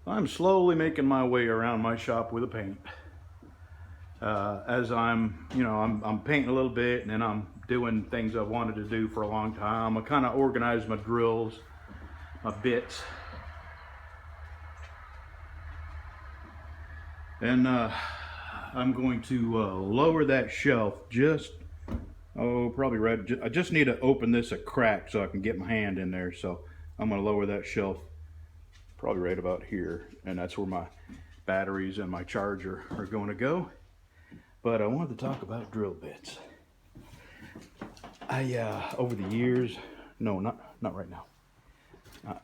I'm slowly making my way around my shop with a paint. As I'm painting a little bit, and then I'm doing things I wanted to do for a long time. I kind of organize my drills, my bits, and I'm going to lower that shelf just, probably right. I just need to open this a crack so I can get my hand in there. So I'm going to lower that shelf probably right about here, and that's where my batteries and my charger are going to go. But I wanted to talk about drill bits. Over the years, no, not right now.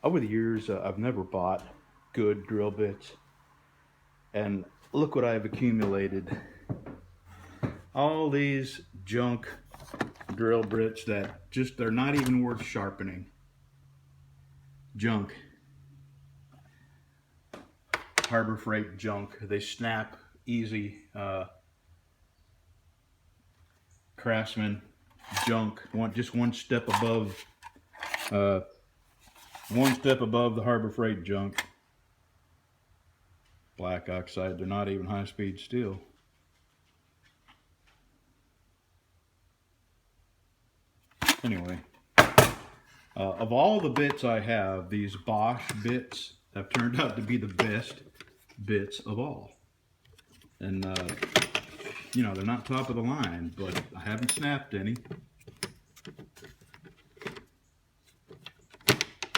Over the years, I've never bought good drill bits, and look what I've accumulated. All these junk drill bits that just, they're not even worth sharpening. Junk. Harbor Freight junk. They snap easy. Craftsman junk. Just one step above the Harbor Freight junk. Black oxide. They're not even high-speed steel. Anyway, of all the bits I have, these Bosch bits have turned out to be the best bits of all. And they're not top of the line, but I haven't snapped any.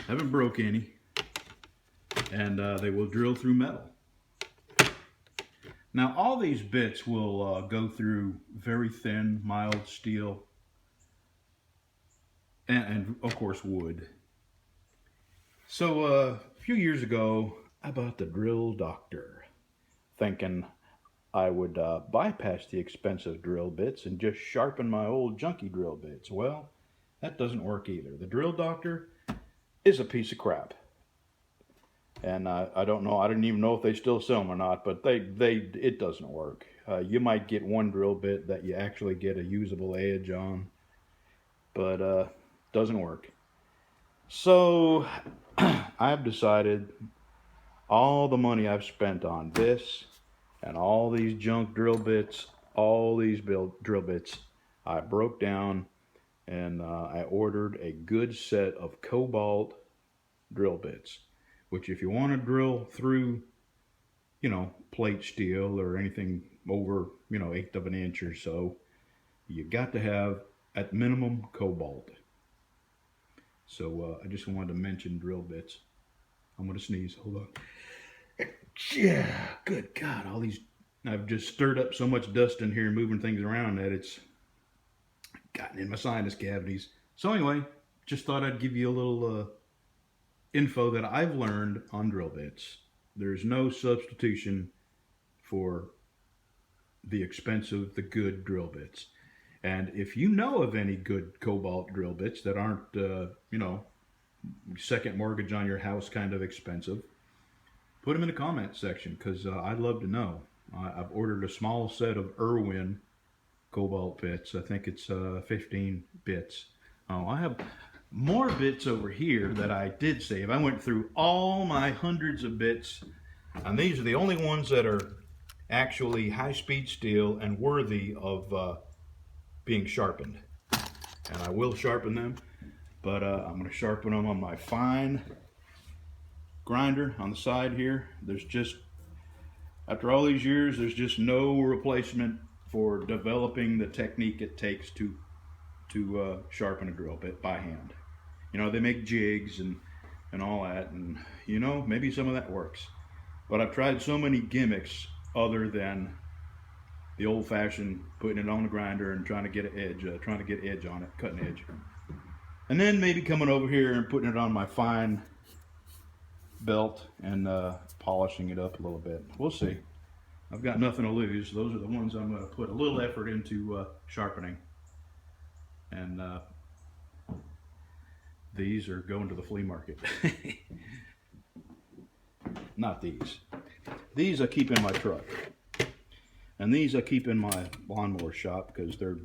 Haven't broke any. And they will drill through metal. Now, all these bits will go through very thin, mild steel, and of course wood. So a few years ago, I bought the Drill Doctor, thinking I would bypass the expensive drill bits and just sharpen my old junky drill bits. Well, that doesn't work either. The Drill Doctor is a piece of crap. And I don't know, I didn't even know if they still sell them or not, but it doesn't work. You might get one drill bit that you actually get a usable edge on, but doesn't work. So I've decided all the money I've spent on this and all these junk drill bits, all these drill bits, I broke down and I ordered a good set of cobalt drill bits, which if you want to drill through, plate steel or anything over, 1/8 of an inch or so, you got to have at minimum cobalt. So I just wanted to mention drill bits. I'm going to sneeze. Hold on. Yeah, good God. I've just stirred up so much dust in here moving things around that it's gotten in my sinus cavities. So anyway, just thought I'd give you a little info that I've learned on drill bits. There's no substitution for the good drill bits. And if you know of any good cobalt drill bits that aren't, second mortgage on your house kind of expensive, put them in the comment section, because I'd love to know. I've ordered a small set of Irwin cobalt bits. I think it's 15 bits. I have more bits over here that I did save. I went through all my hundreds of bits, and these are the only ones that are actually high-speed steel and worthy of being sharpened. And I will sharpen them, but I'm going to sharpen them on my fine grinder on the side here. After all these years, there's just no replacement for developing the technique it takes to sharpen a drill bit by hand. They make jigs and all that, and maybe some of that works. But I've tried so many gimmicks other than the old-fashioned putting it on the grinder and trying to get edge on it, cutting edge. And then maybe coming over here and putting it on my fine belt and polishing it up a little bit. We'll see. I've got nothing to lose. Those are the ones I'm going to put a little effort into sharpening. And these are going to the flea market. Not these. These I keep in my truck. And these I keep in my lawnmower shop because they're,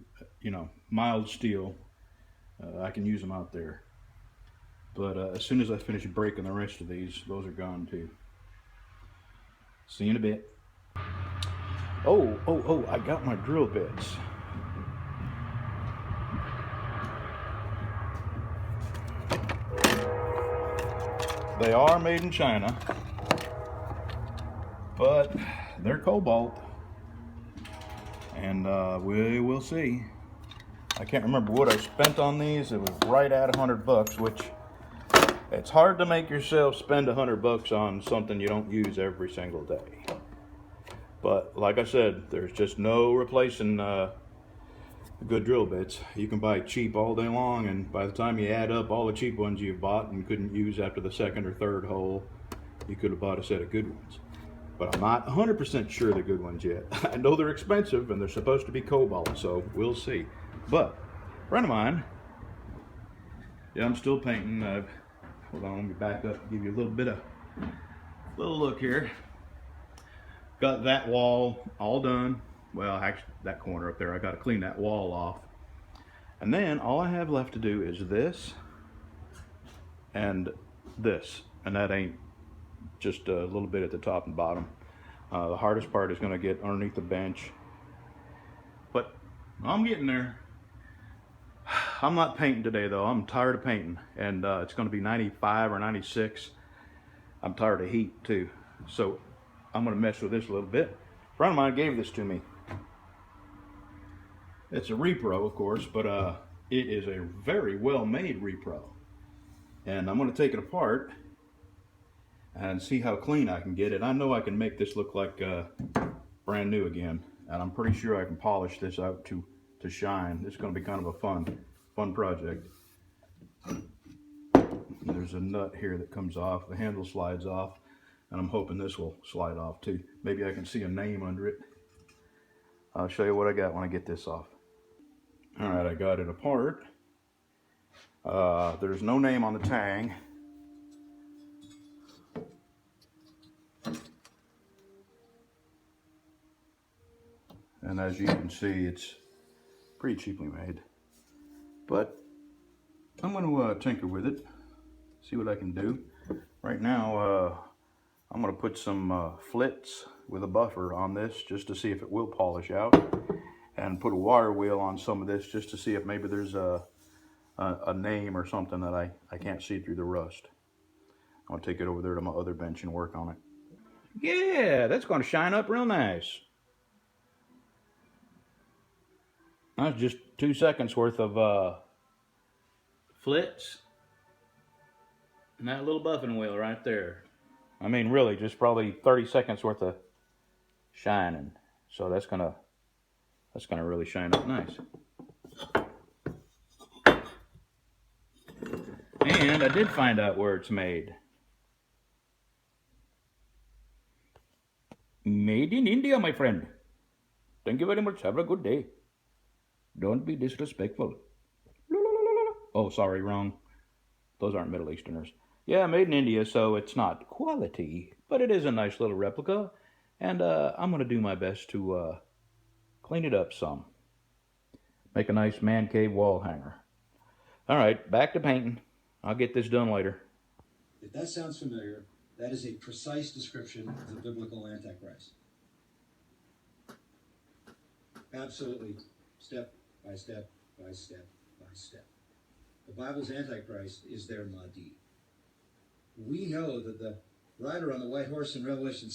mild steel. I can use them out there. But as soon as I finish breaking the rest of these, those are gone too. See you in a bit. Oh, I got my drill bits. They are made in China, but they're cobalt, and we will see. I can't remember what I spent on these. It was right at $100, which it's hard to make yourself spend $100 on something you don't use every single day. But like I said, there's just no replacing good drill bits. You can buy cheap all day long, and by the time you add up all the cheap ones you've bought and couldn't use after the second or third hole, you could have bought a set of good ones. But I'm not 100% sure they're good ones yet. I know they're expensive and they're supposed to be cobalt, so we'll see. But a friend of mine, yeah, I'm still painting. Hold on, let me back up and give you a little look here. Got that wall all done. Well, actually, that corner up there, I got to clean that wall off. And then all I have left to do is this and this. And that ain't just a little bit at the top and bottom. The hardest part is going to get underneath the bench. But I'm getting there. I'm not painting today, though. I'm tired of painting. And it's going to be 95 or 96. I'm tired of heat, too. So I'm going to mess with this a little bit. A friend of mine gave this to me. It's a repro, of course, but it is a very well-made repro. And I'm going to take it apart and see how clean I can get it. I know I can make this look like brand new again, and I'm pretty sure I can polish this out to shine. This is going to be kind of a fun project. There's a nut here that comes off. The handle slides off, and I'm hoping this will slide off too. Maybe I can see a name under it. I'll show you what I got when I get this off. All right, I got it apart. There's no name on the tang. And as you can see, it's pretty cheaply made. But I'm going to tinker with it, see what I can do. Right now, I'm going to put some flits with a buffer on this just to see if it will polish out. And put a water wheel on some of this just to see if maybe there's a name or something that I can't see through the rust. I'm going to take it over there to my other bench and work on it. Yeah, that's going to shine up real nice. That's just 2 seconds worth of flits. And that little buffing wheel right there. I mean, really, just probably 30 seconds worth of shining. So that's gonna really shine up nice. And I did find out where it's made. Made in India, my friend. Thank you very much. Have a good day. Don't be disrespectful. Oh, sorry, wrong. Those aren't Middle Easterners. Yeah, made in India, so it's not quality, but it is a nice little replica. And I'm going to do my best to clean it up some. Make a nice man cave wall hanger. All right, back to painting. I'll get this done later. If that sounds familiar, that is a precise description of the biblical Antichrist. Absolutely, step by step by step by step. The Bible's Antichrist is their Mahdi. We know that the rider on the white horse in Revelation